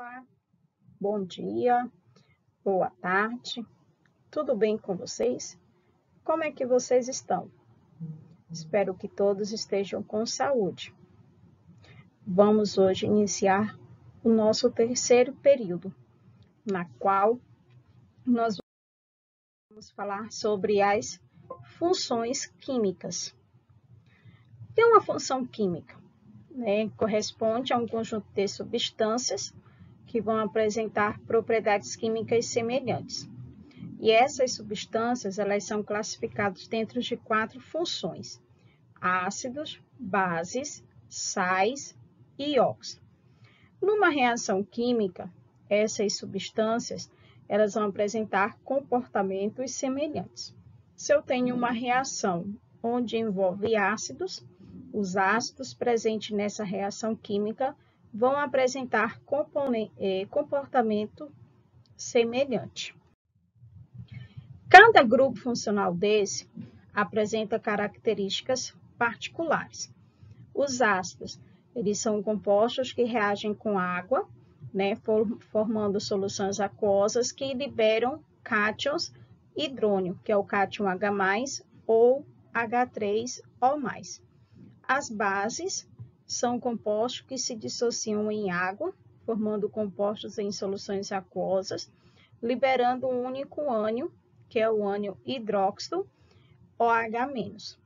Olá, bom dia, boa tarde, tudo bem com vocês? Como é que vocês estão? Espero que todos estejam com saúde. Vamos hoje iniciar o nosso terceiro período, na qual nós vamos falar sobre as funções químicas. O que é uma função química? Corresponde a um conjunto de substâncias que vão apresentar propriedades químicas semelhantes. E essas substâncias, elas são classificadas dentro de 4 funções: ácidos, bases, sais e óxidos. Numa reação química, essas substâncias, elas vão apresentar comportamentos semelhantes. Se eu tenho uma reação onde envolve ácidos, os ácidos presentes nessa reação química vão apresentar comportamento semelhante. Cada grupo funcional desse apresenta características particulares. Os ácidos, eles são compostos que reagem com água, formando soluções aquosas que liberam cátions hidrônio, que é o cátion H+, ou H3O+. As bases são compostos que se dissociam em água, formando compostos em soluções aquosas, liberando um único ânion, que é o ânion hidróxido, OH-.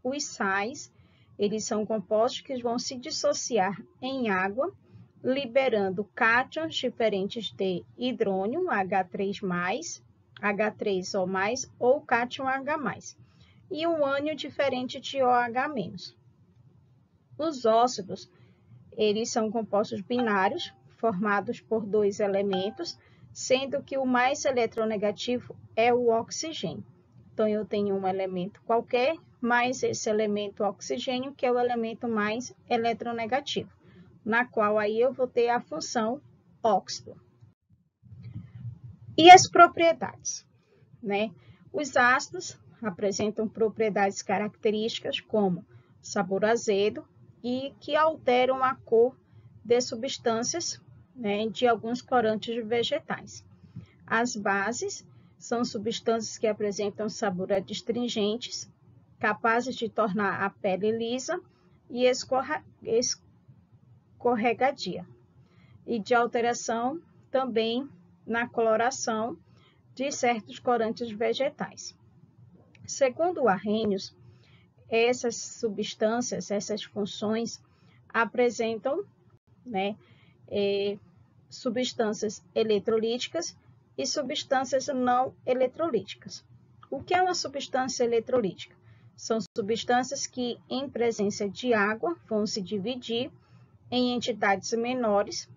Os sais, eles são compostos que vão se dissociar em água, liberando cátions diferentes de hidrônio, H3+, H3O+, ou cátion H+, e um ânion diferente de OH-. Os óxidos, eles são compostos binários, formados por 2 elementos, sendo que o mais eletronegativo é o oxigênio. Então, eu tenho um elemento qualquer, mais esse elemento oxigênio, que é o elemento mais eletronegativo, na qual aí eu vou ter a função óxido. E as propriedades, Os ácidos apresentam propriedades características como sabor azedo e que alteram a cor de substâncias, de alguns corantes vegetais. As bases são substâncias que apresentam sabor adstringentes, capazes de tornar a pele lisa e escorregadia, e de alteração também na coloração de certos corantes vegetais. Segundo o Arrhenius, essas substâncias, essas funções apresentam substâncias eletrolíticas e substâncias não eletrolíticas. O que é uma substância eletrolítica? São substâncias que, em presença de água, vão se dividir em entidades menores,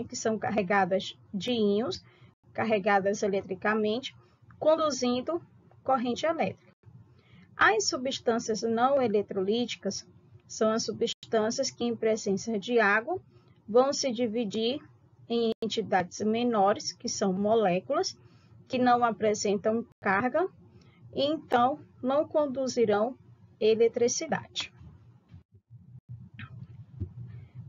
que são carregadas de íons, carregadas eletricamente, conduzindo corrente elétrica. As substâncias não eletrolíticas são as substâncias que, em presença de água, vão se dividir em entidades menores, que são moléculas, que não apresentam carga e, então, não conduzirão eletricidade.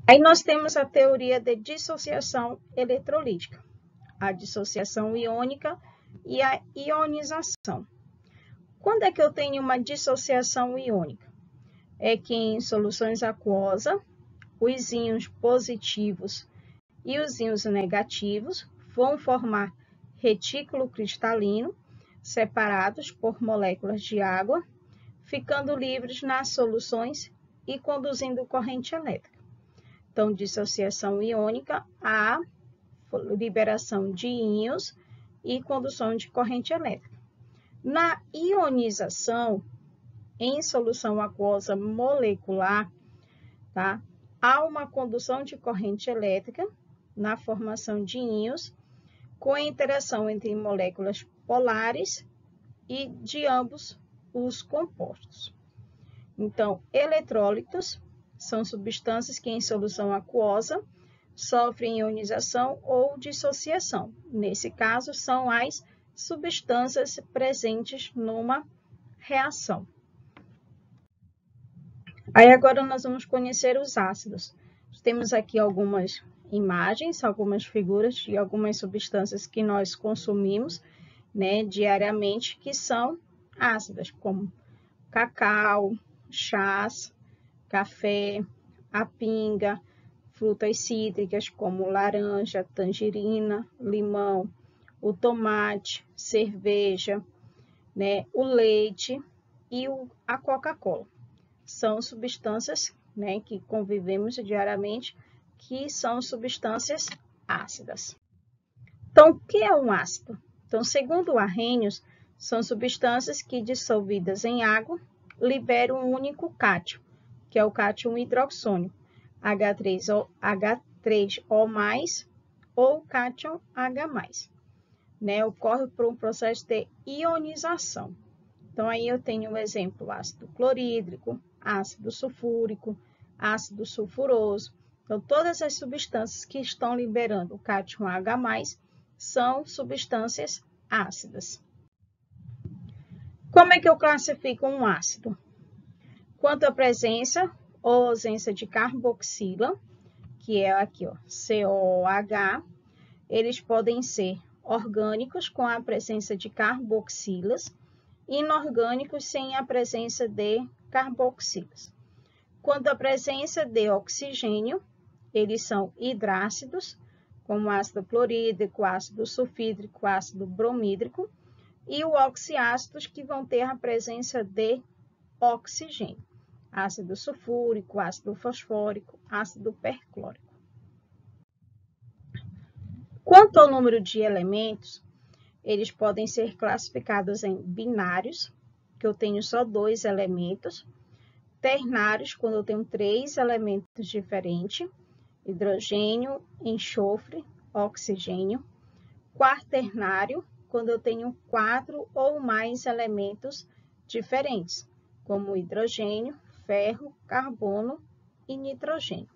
Aí nós temos a teoria de dissociação eletrolítica, a dissociação iônica e a ionização. Quando é que eu tenho uma dissociação iônica? É que em soluções aquosas, os íons positivos e os íons negativos vão formar retículo cristalino, separados por moléculas de água, ficando livres nas soluções e conduzindo corrente elétrica. Então, dissociação iônica, a liberação de íons e condução de corrente elétrica. Na ionização, em solução aquosa molecular, há uma condução de corrente elétrica na formação de íons, com a interação entre moléculas polares e de ambos os compostos. Então, eletrólitos são substâncias que, em solução aquosa, sofrem ionização ou dissociação. Nesse caso, são as substâncias presentes numa reação. Aí agora nós vamos conhecer os ácidos. Temos aqui algumas imagens, algumas figuras de algumas substâncias que nós consumimos, né, diariamente, que são ácidas, como cacau, chás, café, a pinga, frutas cítricas como laranja, tangerina, limão, o tomate, cerveja, né, o leite e a Coca-Cola. São substâncias, né, que convivemos diariamente, que são substâncias ácidas. Então, o que é um ácido? Então, segundo Arrhenius, são substâncias que, dissolvidas em água, liberam um único cátion, que é o cátion hidroxônio, H3O, ou cátion H+, né? Ocorre por um processo de ionização. Então, aí eu tenho um exemplo, ácido clorídrico, ácido sulfúrico, ácido sulfuroso. Então, todas as substâncias que estão liberando o cátion H+, são substâncias ácidas. Como é que eu classifico um ácido? Quanto à presença ou ausência de carboxila, que é aqui, ó, COOH, eles podem ser orgânicos com a presença de carboxilas, inorgânicos sem a presença de carboxilas. Quanto à presença de oxigênio, eles são hidrácidos, como ácido clorídrico, ácido sulfídrico, ácido bromídrico, e o oxiácidos, que vão ter a presença de oxigênio, ácido sulfúrico, ácido fosfórico, ácido perclórico. Quanto ao número de elementos, eles podem ser classificados em binários, que eu tenho só 2 elementos, ternários, quando eu tenho 3 elementos diferentes, hidrogênio, enxofre, oxigênio, quaternário, quando eu tenho 4 ou mais elementos diferentes, como hidrogênio, ferro, carbono e nitrogênio.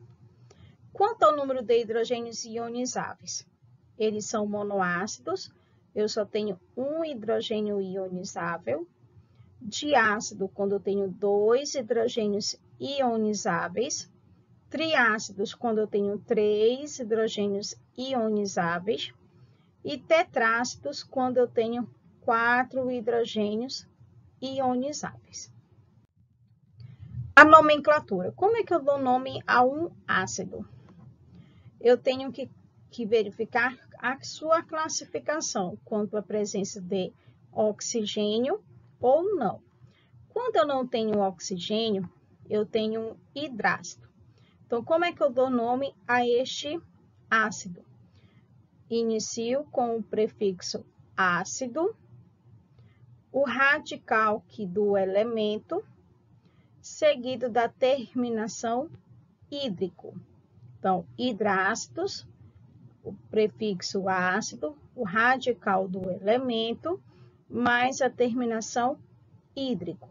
Quanto ao número de hidrogênios ionizáveis, eles são monoácidos, eu só tenho um hidrogênio ionizável, diácido, quando eu tenho 2 hidrogênios ionizáveis, triácidos, quando eu tenho 3 hidrogênios ionizáveis, e tetrácidos, quando eu tenho 4 hidrogênios ionizáveis. A nomenclatura. Como é que eu dou nome a um ácido? Eu tenho que verificar a sua classificação quanto à presença de oxigênio ou não. Quando eu não tenho oxigênio, eu tenho um hidrácido. Então, como é que eu dou nome a este ácido? Inicio com o prefixo ácido, o radical do elemento, seguido da terminação hídrico. Então, hidrácidos, o prefixo ácido, o radical do elemento, mais a terminação hídrico.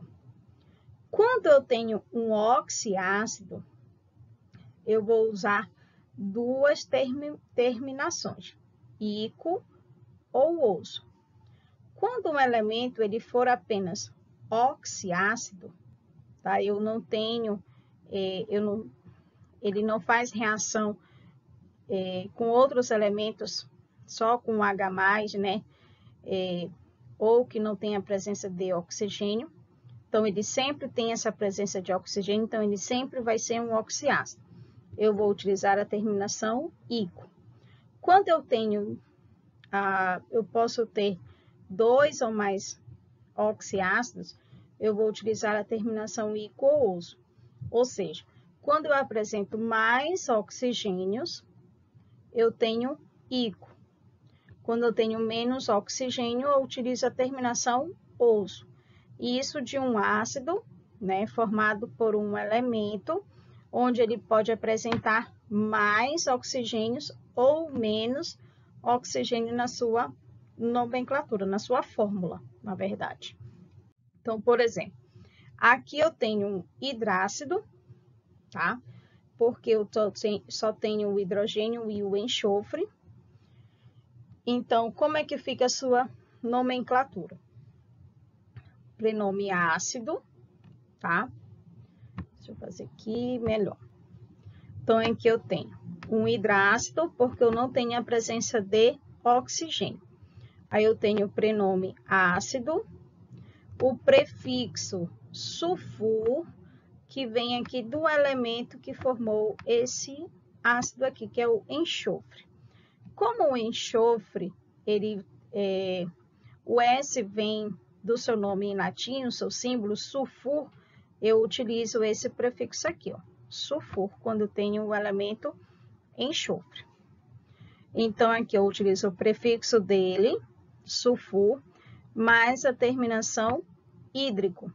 Quando eu tenho um oxiácido, eu vou usar 2 terminações, ico ou oso. Quando um elemento ele for apenas oxiácido, tá? Eu não tenho, ele não faz reação com outros elementos, só com H+, né? Ou que não tem a presença de oxigênio. Então, ele sempre tem essa presença de oxigênio, então ele sempre vai ser um oxiácido. Eu vou utilizar a terminação ico. Quando eu tenho, eu posso ter 2 ou mais oxiácidos, eu vou utilizar a terminação ico-oso. Ou seja, quando eu apresento mais oxigênios, eu tenho ico. Quando eu tenho menos oxigênio, eu utilizo a terminação oso. Isso de um ácido, né, formado por um elemento, onde ele pode apresentar mais oxigênios ou menos oxigênio na sua nomenclatura, na sua fórmula, na verdade. Então, por exemplo, aqui eu tenho um hidrácido, tá? Porque eu só tenho o hidrogênio e o enxofre. Então, como é que fica a sua nomenclatura? Prenome ácido, tá? Deixa eu fazer aqui melhor. Então, aqui eu tenho um hidrácido, porque eu não tenho a presença de oxigênio. Aí eu tenho o prenome ácido, o prefixo sulfur, que vem aqui do elemento que formou esse ácido aqui, que é o enxofre. Como o enxofre, o S vem do seu nome em latim, o seu símbolo, sulfur, eu utilizo esse prefixo aqui, ó, sulfur, quando eu tenho o elemento enxofre. Então, aqui eu utilizo o prefixo dele, sulfur, mais a terminação hídrico,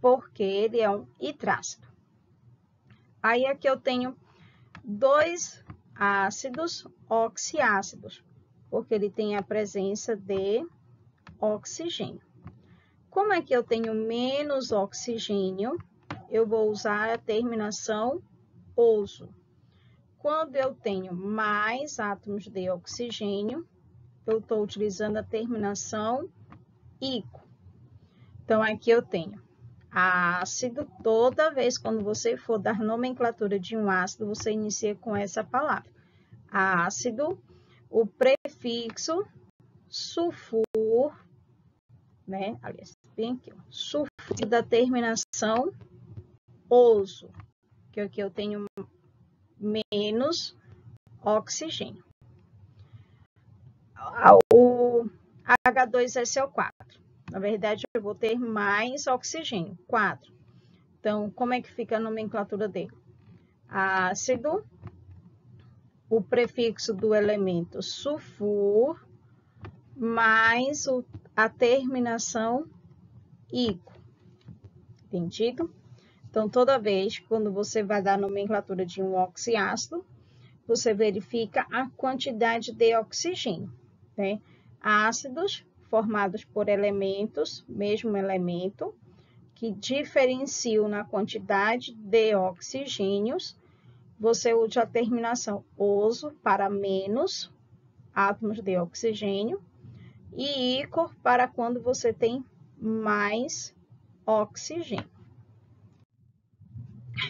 porque ele é um hidrácido. Aí, aqui eu tenho 2 ácidos oxiácidos, porque ele tem a presença de oxigênio. Como é que eu tenho menos oxigênio? Eu vou usar a terminação oso. Quando eu tenho mais átomos de oxigênio, eu estou utilizando a terminação ico. Então, aqui eu tenho ácido. Toda vez quando você for dar nomenclatura de um ácido, você inicia com essa palavra. Ácido, o prefixo sulfur, né? Aliás, bem aqui, ó, sulfur da terminação oso, que aqui eu tenho menos oxigênio. O H2SO4. Na verdade, eu vou ter mais oxigênio, 4. Então, como é que fica a nomenclatura dele? Ácido, o prefixo do elemento sulfur, mais a terminação ico. Entendido? Então, toda vez quando você vai dar a nomenclatura de um oxiácido, você verifica a quantidade de oxigênio, né? Ácidos formados por elementos, mesmo elemento, que diferenciam na quantidade de oxigênios, você usa a terminação oso para menos átomos de oxigênio e ícor para quando você tem mais oxigênio.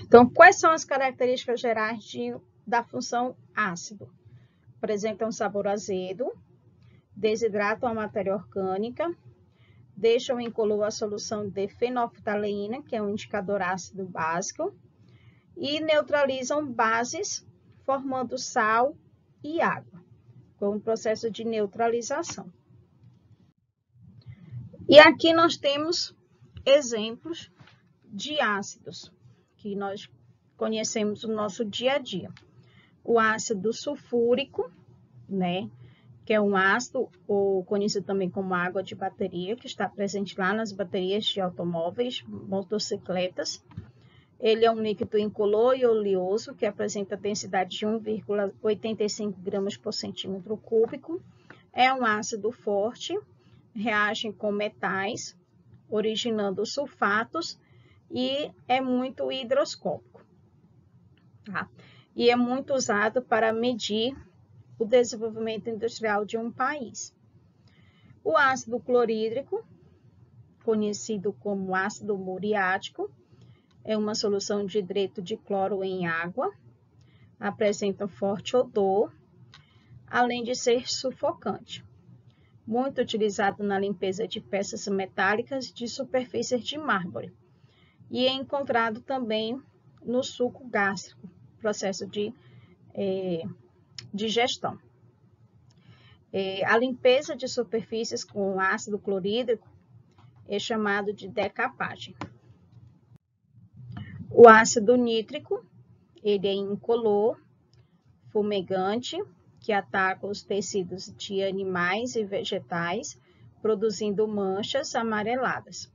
Então, quais são as características gerais da função ácido? Apresenta um sabor azedo, desidratam a matéria orgânica, deixam incolor a solução de fenolftaleína, que é um indicador ácido básico, e neutralizam bases, formando sal e água, com o processo de neutralização. E aqui nós temos exemplos de ácidos que nós conhecemos no nosso dia a dia. O ácido sulfúrico, né, que é um ácido, ou conhecido também como água de bateria, que está presente lá nas baterias de automóveis, motocicletas. Ele é um líquido incolor e oleoso, que apresenta densidade de 1,85 gramas por centímetro cúbico. É um ácido forte, reage com metais, originando sulfatos, e é muito higroscópico, tá? E é muito usado para medir o desenvolvimento industrial de um país. O ácido clorídrico, conhecido como ácido muriático, é uma solução de hidreto de cloro em água, apresenta um forte odor, além de ser sufocante. Muito utilizado na limpeza de peças metálicas de superfícies de mármore. E é encontrado também no suco gástrico, processo de digestão. A limpeza de superfícies com ácido clorídrico é chamado de decapagem. O ácido nítrico, ele é incolor, fumegante, que ataca os tecidos de animais e vegetais, produzindo manchas amareladas.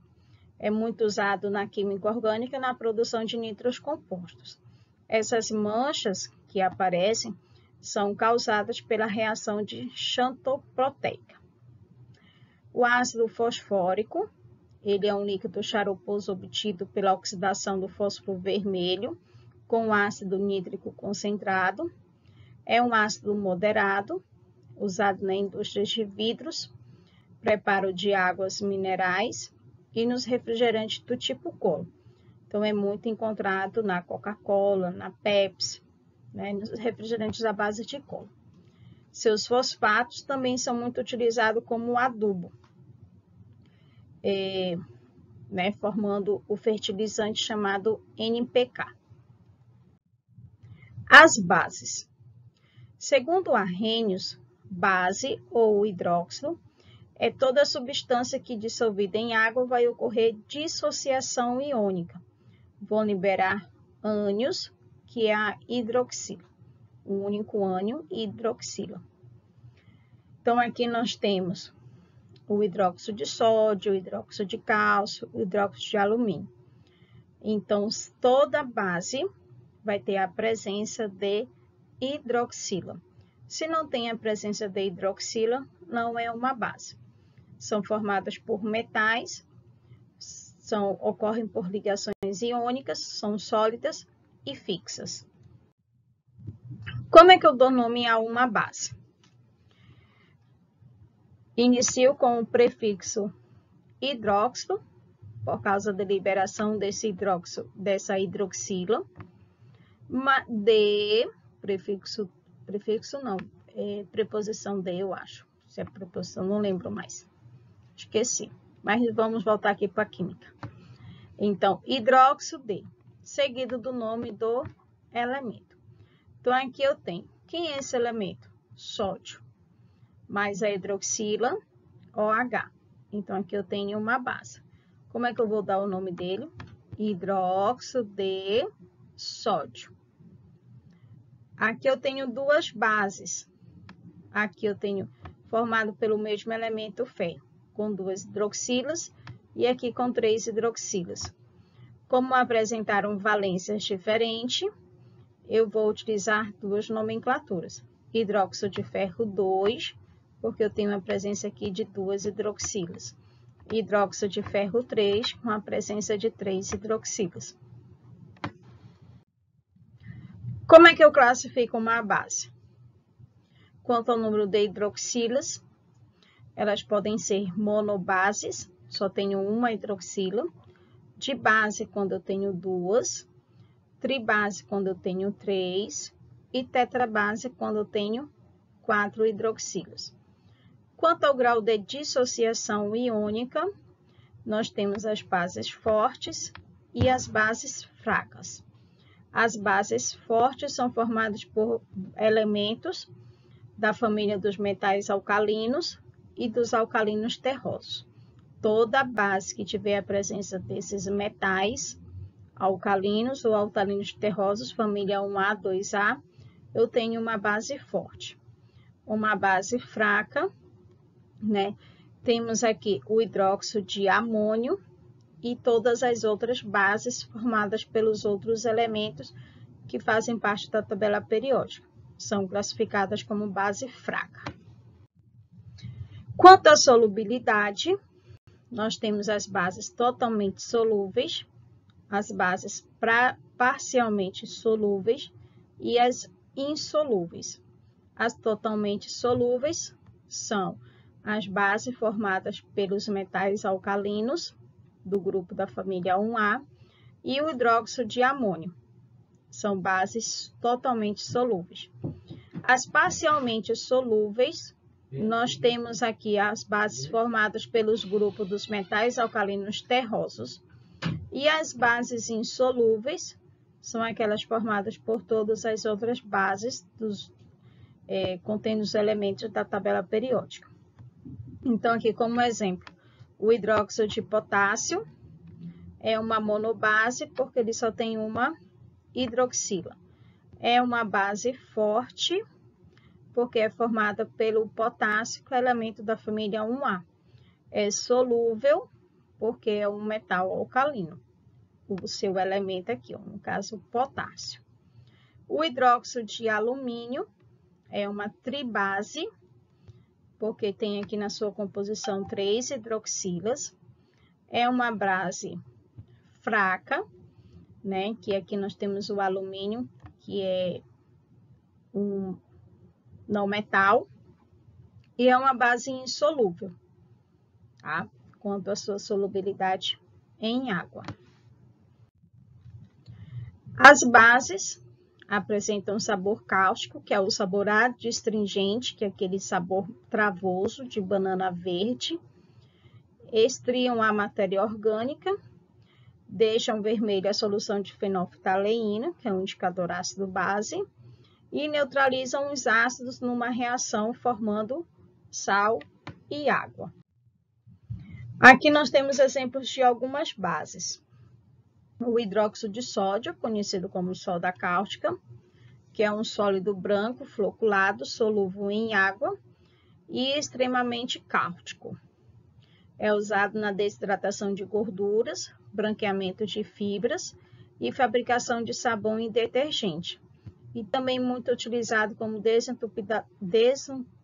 É muito usado na química orgânica na produção de nitros compostos. Essas manchas que aparecem são causadas pela reação de xantoproteica. O ácido fosfórico, ele é um líquido xaroposo obtido pela oxidação do fósforo vermelho com ácido nítrico concentrado. É um ácido moderado, usado na indústria de vidros, preparo de águas minerais e nos refrigerantes do tipo Cola. Então, é muito encontrado na Coca-Cola, na Pepsi, né, nos refrigerantes à base de cola. Seus fosfatos também são muito utilizados como adubo, né, formando o fertilizante chamado NPK. As bases. Segundo Arrhenius, base ou hidróxido é toda substância que dissolvida em água vai ocorrer dissociação iônica. Vão liberar ânions, que é a hidroxila, um único ânion hidroxila. Então, aqui nós temos o hidróxido de sódio, o hidróxido de cálcio, o hidróxido de alumínio. Então, toda base vai ter a presença de hidroxila. Se não tem a presença de hidroxila, não é uma base. São formadas por metais, ocorrem por ligações iônicas, são sólidas e fixas. Como é que eu dou nome a uma base? Inicio com o prefixo hidróxido, por causa da liberação desse hidróxido, dessa hidroxila. De, preposição de, eu acho. Se é preposição, não lembro mais. Esqueci. Mas vamos voltar aqui para a química. Então, hidróxido de, seguido do nome do elemento. Então, aqui eu tenho, quem é esse elemento? Sódio, mais a hidroxila, OH. Então, aqui eu tenho uma base. Como é que eu vou dar o nome dele? Hidróxido de sódio. Aqui eu tenho duas bases. Aqui eu tenho formado pelo mesmo elemento ferro, com duas hidroxilas, e aqui com 3 hidroxilas. Como apresentaram valências diferentes, eu vou utilizar duas nomenclaturas. Hidróxido de ferro 2, porque eu tenho a presença aqui de 2 hidroxilas. Hidróxido de ferro 3, com a presença de 3 hidroxilas. Como é que eu classifico uma base? Quanto ao número de hidroxilas, elas podem ser monobases, só tenho uma hidroxila. De base, quando eu tenho 2. Tribase, quando eu tenho 3. E tetrabase, quando eu tenho 4 hidroxilas. Quanto ao grau de dissociação iônica, nós temos as bases fortes e as bases fracas. As bases fortes são formadas por elementos da família dos metais alcalinos e dos alcalinos terrosos. Toda base que tiver a presença desses metais alcalinos ou alcalinos terrosos, família 1A, 2A, eu tenho uma base forte. Uma base fraca, né? Temos aqui o hidróxido de amônio e todas as outras bases formadas pelos outros elementos que fazem parte da tabela periódica. São classificadas como base fraca. Quanto à solubilidade, nós temos as bases totalmente solúveis, as bases parcialmente solúveis e as insolúveis. As totalmente solúveis são as bases formadas pelos metais alcalinos, do grupo da família 1A, e o hidróxido de amônio. São bases totalmente solúveis. As parcialmente solúveis, nós temos aqui as bases formadas pelos grupos dos metais alcalinos terrosos. E as bases insolúveis são aquelas formadas por todas as outras bases contendo os elementos da tabela periódica. Então, aqui como exemplo, o hidróxido de potássio é uma monobase porque ele só tem uma hidroxila. É uma base forte porque é formada pelo potássio, que é elemento da família 1A. É solúvel porque é um metal alcalino, o seu elemento aqui, no caso, o potássio. O hidróxido de alumínio é uma tribase, porque tem aqui na sua composição 3 hidroxilas. É uma base fraca, né? Que aqui nós temos o alumínio, que é um não metal, e é uma base insolúvel, tá? Quanto à sua solubilidade em água. As bases, apresentam um sabor cáustico, que é o sabor adstringente, que é aquele sabor travoso de banana verde. Estriam a matéria orgânica, deixam vermelha a solução de fenolftaleína, que é um indicador ácido-base, e neutralizam os ácidos numa reação formando sal e água. Aqui nós temos exemplos de algumas bases. O hidróxido de sódio, conhecido como soda cáustica, que é um sólido branco floculado, solúvel em água e extremamente cáustico. É usado na desidratação de gorduras, branqueamento de fibras e fabricação de sabão e detergente. E também muito utilizado como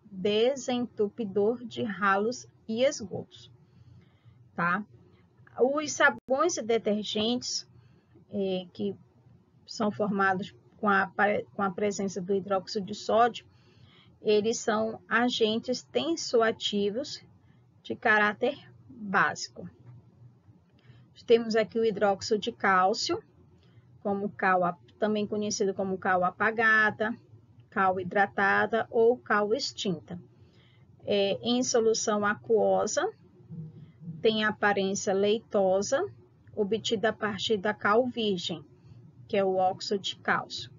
desentupidor de ralos e esgotos. Tá? Os sabões e detergentes que são formados com a presença do hidróxido de sódio, eles são agentes tensoativos de caráter básico. Temos aqui o hidróxido de cálcio, como cal, também conhecido como cal apagada, cal hidratada ou cal extinta. Em solução aquosa, tem aparência leitosa, obtida a partir da cal virgem, que é o óxido de cálcio.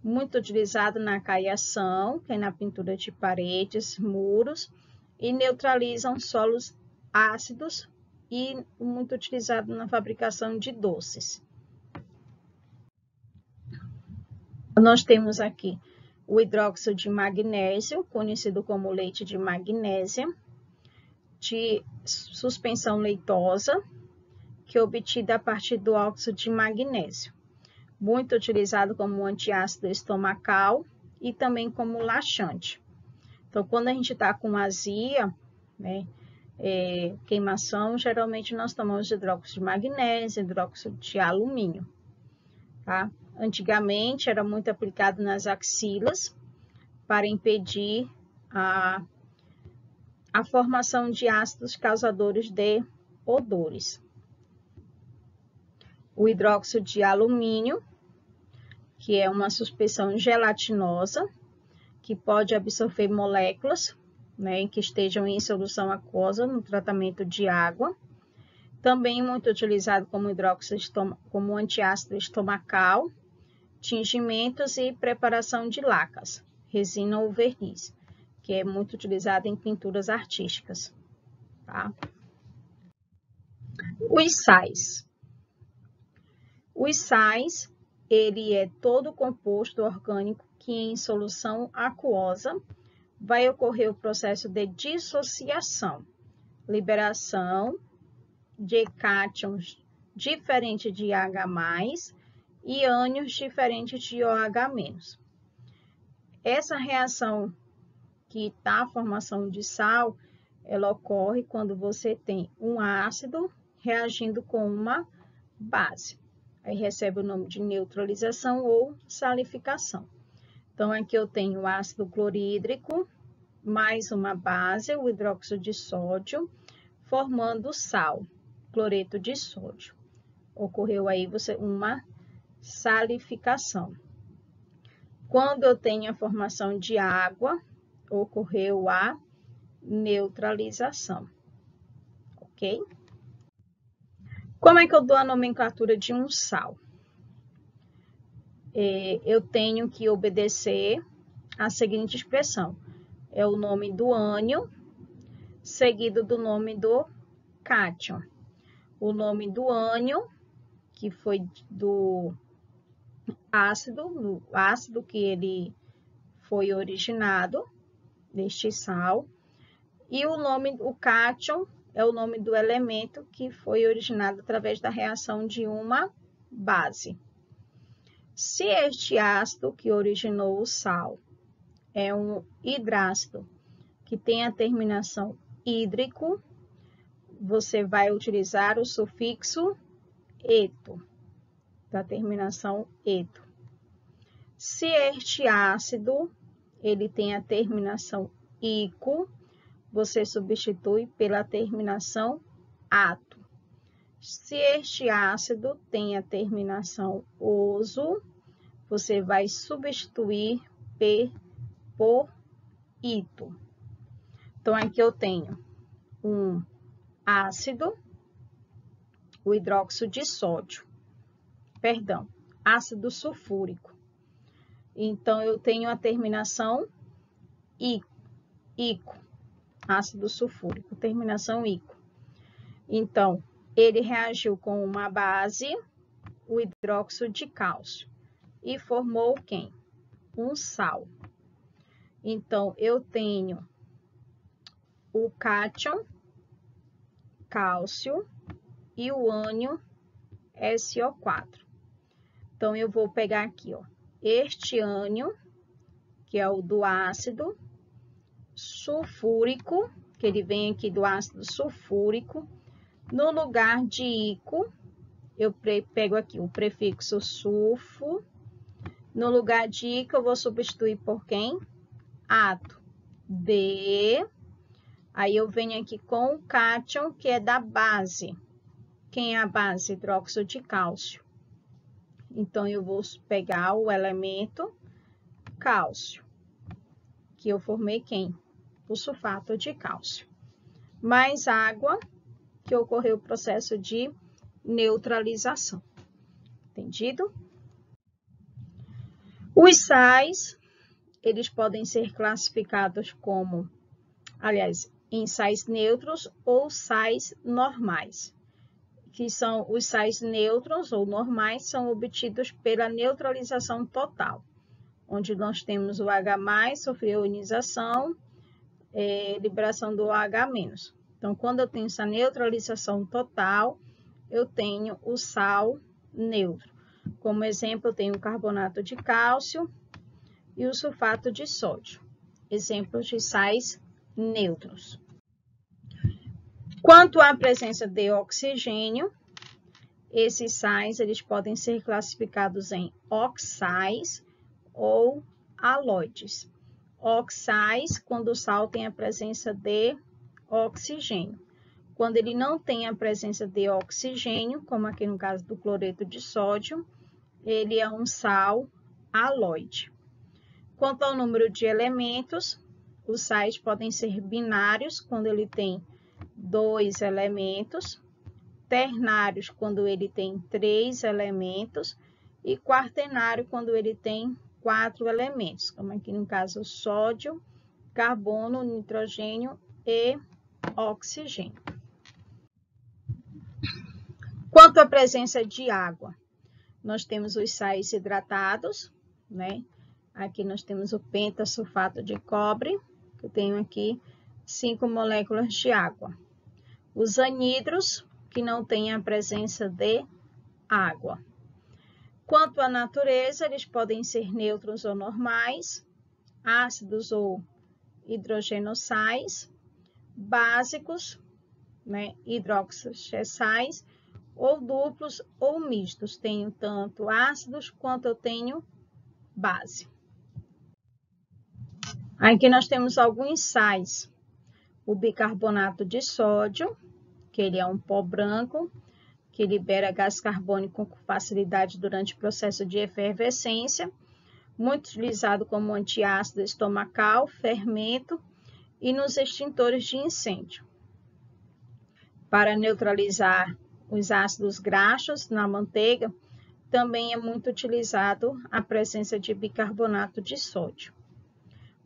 Muito utilizado na caiação, que é na pintura de paredes, muros, e neutralizam solos ácidos e muito utilizado na fabricação de doces. Nós temos aqui o hidróxido de magnésio, conhecido como leite de magnésia, de suspensão leitosa, que é obtida a partir do óxido de magnésio. Muito utilizado como antiácido estomacal e também como laxante. Então, quando a gente está com azia, né, queimação, geralmente nós tomamos hidróxido de magnésio, hidróxido de alumínio. Tá? Antigamente era muito aplicado nas axilas para impedir a formação de ácidos causadores de odores. O hidróxido de alumínio, que é uma suspensão gelatinosa, que pode absorver moléculas, né, que estejam em solução aquosa no tratamento de água. Também muito utilizado como hidróxido, como antiácido estomacal, tingimentos e preparação de lacas, resina ou verniz, que é muito utilizado em pinturas artísticas. Tá? Os sais. Os sais, ele é todo composto orgânico que em solução aquosa vai ocorrer o processo de dissociação, liberação de cátions diferentes de H+, e ânions diferentes de OH-. Essa reação que está a formação de sal, ela ocorre quando você tem um ácido reagindo com uma base. Aí recebe o nome de neutralização ou salificação. Então, aqui eu tenho o ácido clorídrico, mais uma base, o hidróxido de sódio, formando sal, cloreto de sódio. Ocorreu aí uma salificação. Quando eu tenho a formação de água, ocorreu a neutralização. Ok? Como é que eu dou a nomenclatura de um sal? Eu tenho que obedecer a seguinte expressão. É o nome do ânion, seguido do nome do cátion. O nome do ânion, que foi do ácido que ele foi originado, deste sal. E o cátion é o nome do elemento que foi originado através da reação de uma base. Se este ácido que originou o sal é um hidrácido que tem a terminação hídrico, você vai utilizar o sufixo eto, da terminação eto. Se este ácido ele tem a terminação ico, você substitui pela terminação ato. Se este ácido tem a terminação oso, você vai substituir P por ito. Então, aqui eu tenho um ácido, o hidróxido de sódio, perdão, ácido sulfúrico. Então, eu tenho a terminação ico, ácido sulfúrico, terminação ico. Então, ele reagiu com uma base, o hidróxido de cálcio, e formou quem? Um sal. Então, eu tenho o cátion, cálcio, e o ânion, SO4. Então, eu vou pegar aqui, ó, este ânion, que é o do ácido sulfúrico, que ele vem aqui do ácido sulfúrico. No lugar de ico, eu pego aqui o prefixo sulfo. No lugar de ico, eu vou substituir por quem? Ato. D. Aí eu venho aqui com o cátion, que é da base. Quem é a base? Hidróxido de cálcio. Então, eu vou pegar o elemento cálcio, que eu formei quem? O sulfato de cálcio. Mais água, que ocorreu o processo de neutralização. Entendido? Os sais, eles podem ser classificados como, aliás, em sais neutros ou sais normais, que são os sais neutros ou normais, são obtidos pela neutralização total, onde nós temos o H+, sofreu ionização, liberação do OH-. Então, quando eu tenho essa neutralização total, eu tenho o sal neutro. Como exemplo, eu tenho o carbonato de cálcio e o sulfato de sódio. Exemplos de sais neutros. Quanto à presença de oxigênio, esses sais eles podem ser classificados em oxais ou haloides. Oxais, quando o sal tem a presença de oxigênio. Quando ele não tem a presença de oxigênio, como aqui no caso do cloreto de sódio, ele é um sal haloide. Quanto ao número de elementos, os sais podem ser binários, quando ele tem 2 elementos, ternários, quando ele tem 3 elementos, e quaternário, quando ele tem 4 elementos, como aqui no caso sódio, carbono, nitrogênio e oxigênio. Quanto à presença de água, nós temos os sais hidratados, né? Aqui nós temos o pentasulfato de cobre, que eu tenho aqui 5 moléculas de água. Os anidros, que não têm a presença de água. Quanto à natureza, eles podem ser neutros ou normais, ácidos ou hidrogenossais, básicos, né, hidroxissais, ou duplos ou mistos. Tenho tanto ácidos quanto eu tenho base. Aqui nós temos alguns sais. O bicarbonato de sódio, que ele é um pó branco, que libera gás carbônico com facilidade durante o processo de efervescência, muito utilizado como antiácido estomacal, fermento e nos extintores de incêndio. Para neutralizar os ácidos graxos na manteiga, também é muito utilizado a presença de bicarbonato de sódio.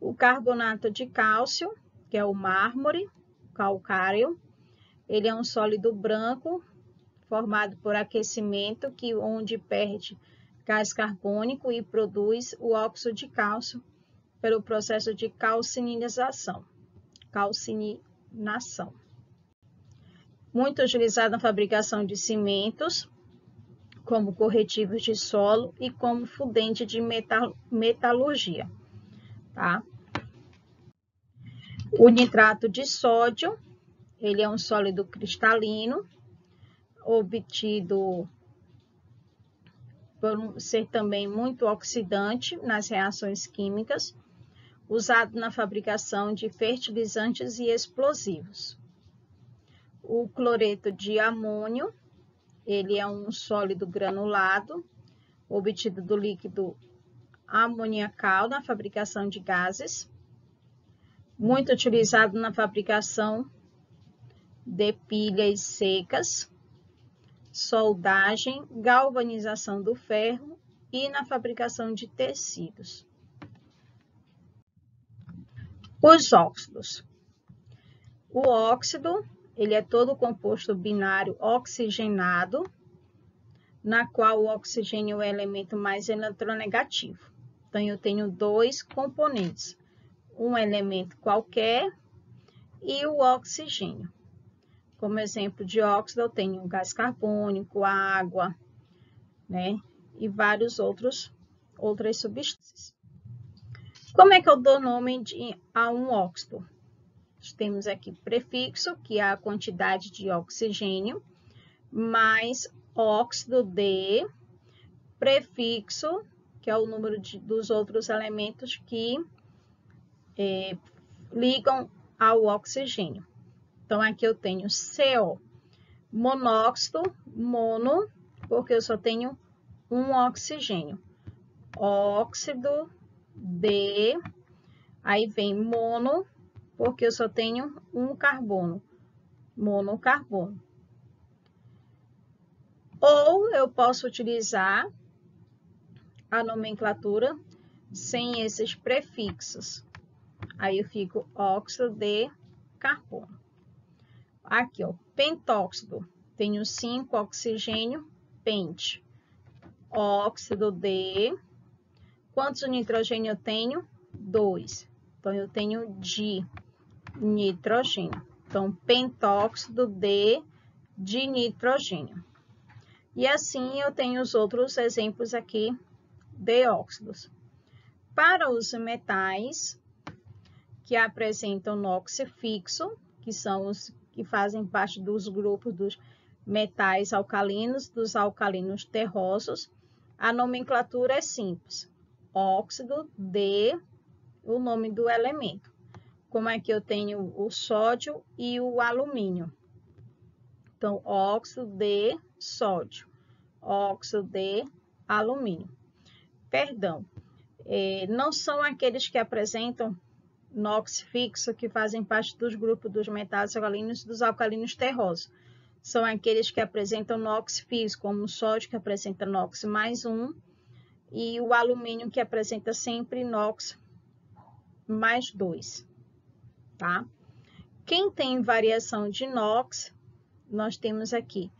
O carbonato de cálcio, que é o mármore calcáreo, ele é um sólido branco formado por aquecimento, onde perde gás carbônico e produz o óxido de cálcio pelo processo de calcinação. Muito utilizado na fabricação de cimentos, como corretivos de solo e como fundente de metalurgia. Tá? O nitrato de sódio, ele é um sólido cristalino, obtido por ser também muito oxidante nas reações químicas, usado na fabricação de fertilizantes e explosivos. O cloreto de amônio, ele é um sólido granulado, obtido do líquido amoniacal na fabricação de gases, muito utilizado na fabricação de pilhas secas, soldagem, galvanização do ferro e na fabricação de tecidos. Os óxidos. O óxido, ele é todo composto binário oxigenado, na qual o oxigênio é o elemento mais eletronegativo. Então, eu tenho dois componentes, um elemento qualquer e o oxigênio. Como exemplo de óxido, eu tenho o gás carbônico, a água, né? E vários outras substâncias. Como é que eu dou nome a um óxido? Nós temos aqui prefixo, que é a quantidade de oxigênio, mais óxido de, prefixo, que é o número dos outros elementos que ligam ao oxigênio. Então, aqui eu tenho CO, monóxido, mono, porque eu só tenho um oxigênio. Óxido de, aí vem mono, porque eu só tenho um carbono, monocarbono. Ou eu posso utilizar a nomenclatura sem esses prefixos. Aí eu fico óxido de carbono. Aqui, ó, pentóxido. Tenho 5 oxigênio, pente. Óxido de... Quantos nitrogênio eu tenho? 2. Então, eu tenho dinitrogênio. Então, pentóxido de dinitrogênio. E assim, eu tenho os outros exemplos aqui de óxidos. Para os metais que apresentam NOx fixo, que são os que fazem parte dos grupos dos metais alcalinos, dos alcalinos terrosos, a nomenclatura é simples. Óxido de, o nome do elemento. Como é que eu tenho o sódio e o alumínio? Então, óxido de sódio, óxido de alumínio. Perdão, não são aqueles que apresentam NOx fixo, que fazem parte dos grupos dos metais alcalinos e dos alcalinos terrosos. São aqueles que apresentam NOx fixo, como o sódio, que apresenta NOx mais 1, e o alumínio, que apresenta sempre NOx mais 2, tá? Quem tem variação de NOx, nós temos aqui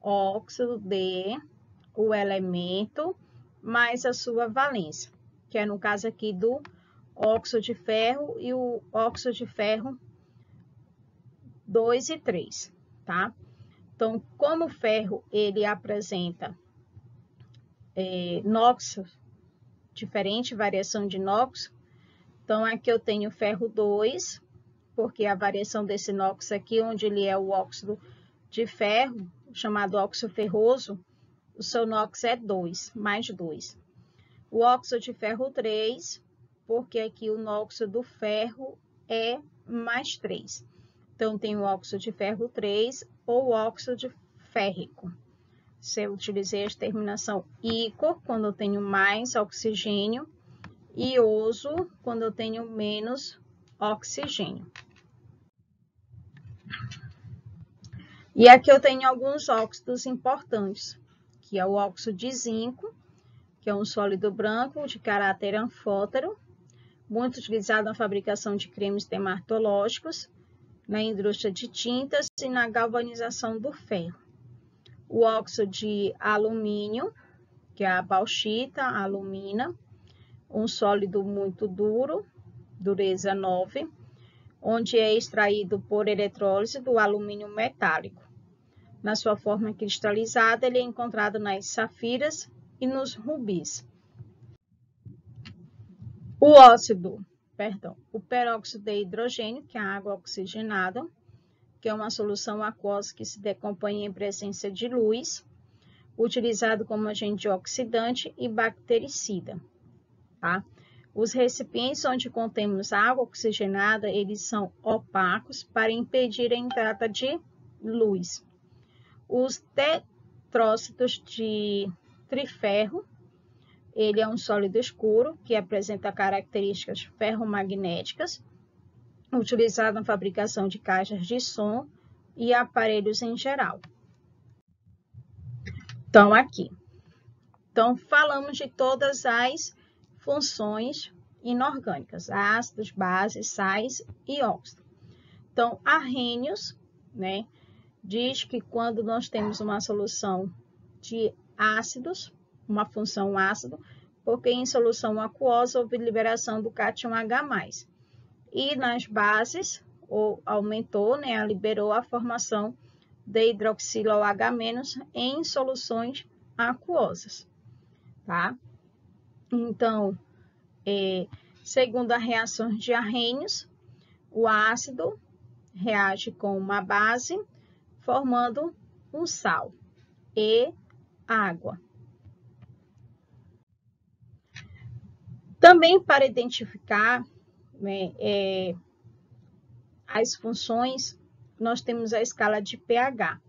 óxido de, o elemento, mais a sua valência, que é no caso aqui do óxido de ferro e o óxido de ferro 2 e 3, tá? Então, como o ferro, ele apresenta NOx, diferente variação de NOx, então aqui eu tenho ferro 2, porque a variação desse NOx aqui, onde ele é o óxido de ferro, chamado óxido ferroso, o seu NOx é 2, mais 2. O óxido de ferro 3, porque aqui o óxido do ferro é mais 3. Então, tem o óxido de ferro 3 ou óxido de férrico. Se eu utilizei a terminação ico, quando eu tenho mais oxigênio, e oso, quando eu tenho menos oxigênio. E aqui eu tenho alguns óxidos importantes, que é o óxido de zinco, que é um sólido branco de caráter anfótero, muito utilizado na fabricação de cremes dermatológicos, na indústria de tintas e na galvanização do ferro. O óxido de alumínio, que é a bauxita, a alumina, um sólido muito duro, dureza 9, onde é extraído por eletrólise do alumínio metálico. Na sua forma cristalizada, ele é encontrado nas safiras e nos rubis. O peróxido de hidrogênio, que é a água oxigenada, que é uma solução aquosa que se decompõe em presença de luz, utilizado como agente oxidante e bactericida, tá? Os recipientes onde contemos água oxigenada, eles são opacos para impedir a entrada de luz. Os tetrócitos de triferro, Ele é um sólido escuro que apresenta características ferromagnéticas, utilizado na fabricação de caixas de som e aparelhos em geral. Então, aqui. Então, falamos de todas as funções inorgânicas, ácidos, bases, sais e óxidos. Então, Arrhenius, né, diz que quando nós temos uma solução de ácidos, uma função ácido, porque em solução aquosa houve liberação do cátion H+. E nas bases, aumentou, né, liberou a formação de hidroxilo H- em soluções aquosas, tá? Então, segundo a reação de Arrhenius, o ácido reage com uma base, formando um sal e água. Também para identificar, né, as funções, nós temos a escala de pH,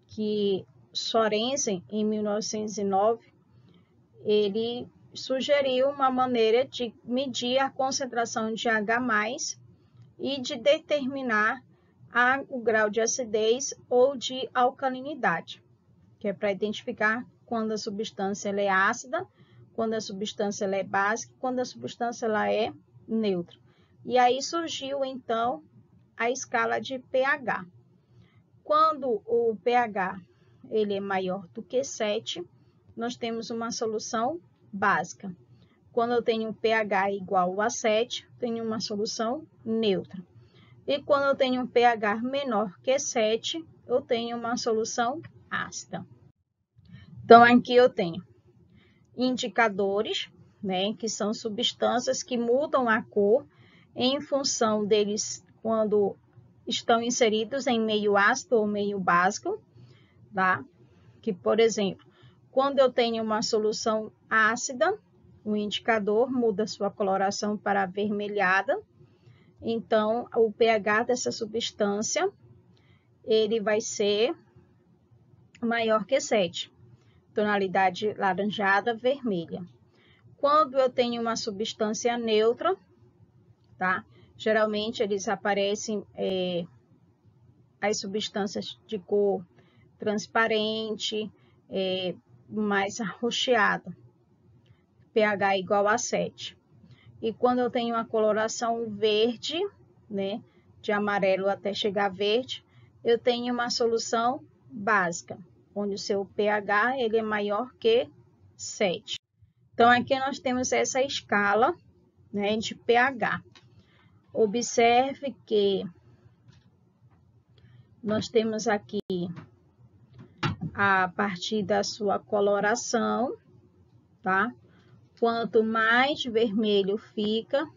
que Sorensen, em 1909, ele sugeriu uma maneira de medir a concentração de H+, e de determinar o grau de acidez ou de alcalinidade, que é para identificar quando a substância ela é ácida, quando a substância ela é básica, quando a substância ela é neutra. E aí surgiu, então, a escala de pH. Quando o pH ele é maior do que 7, nós temos uma solução básica. Quando eu tenho pH igual a 7, tenho uma solução neutra. E quando eu tenho um pH menor que 7, eu tenho uma solução ácida. Então, aqui eu tenho indicadores, né, que são substâncias que mudam a cor em função deles quando estão inseridos em meio ácido ou meio básico, tá? Que, por exemplo, quando eu tenho uma solução ácida, o indicador muda sua coloração para avermelhada. Então, o pH dessa substância, ele vai ser maior que 7, tonalidade laranjada, vermelha. Quando eu tenho uma substância neutra, tá? Geralmente, eles aparecem as substâncias de cor transparente, mais arroxeada, pH igual a 7. E quando eu tenho uma coloração verde, né, de amarelo até chegar verde, eu tenho uma solução básica, onde o seu pH ele é maior que 7. Então, aqui nós temos essa escala, né, de pH. Observe que nós temos aqui a partir da sua coloração, tá? Quanto mais vermelho fica,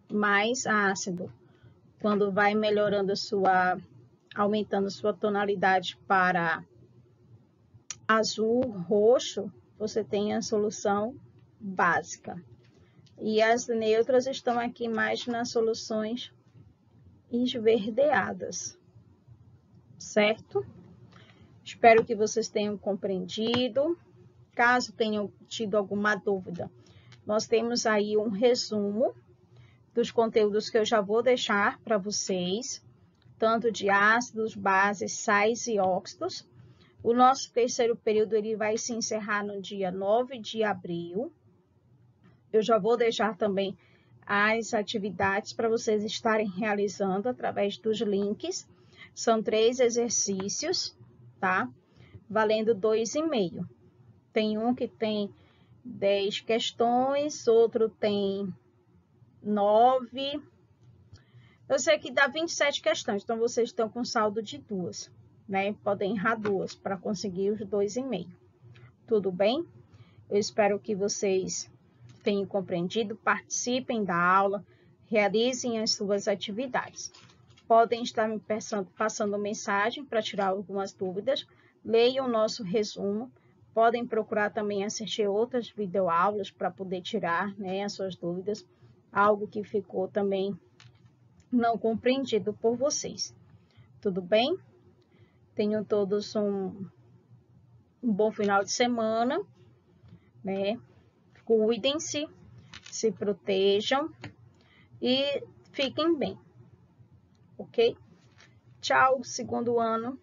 mais ácido. Quando vai melhorando aumentando sua tonalidade para azul, roxo, você tem a solução básica. E as neutras estão aqui mais nas soluções esverdeadas, certo? Espero que vocês tenham compreendido. Caso tenham tido alguma dúvida, nós temos aí um resumo dos conteúdos que eu já vou deixar para vocês, tanto de ácidos, bases, sais e óxidos. O nosso terceiro período ele vai se encerrar no dia 9 de abril. Eu já vou deixar também as atividades para vocês estarem realizando através dos links. São 3 exercícios, tá? Valendo 2,5. Tem um que tem 10 questões, outro tem 9. Eu sei que dá 27 questões, então vocês estão com saldo de 2, né? Podem errar 2 para conseguir os 2,5. Tudo bem? Eu espero que vocês tenham compreendido, participem da aula, realizem as suas atividades. Podem estar me passando mensagem para tirar algumas dúvidas, leiam o nosso resumo, podem procurar também assistir outras videoaulas para poder tirar, né, as suas dúvidas, algo que ficou também não compreendido por vocês. Tudo bem? Tenham todos um bom final de semana, né? Cuidem-se, se protejam e fiquem bem, ok? Tchau, segundo ano.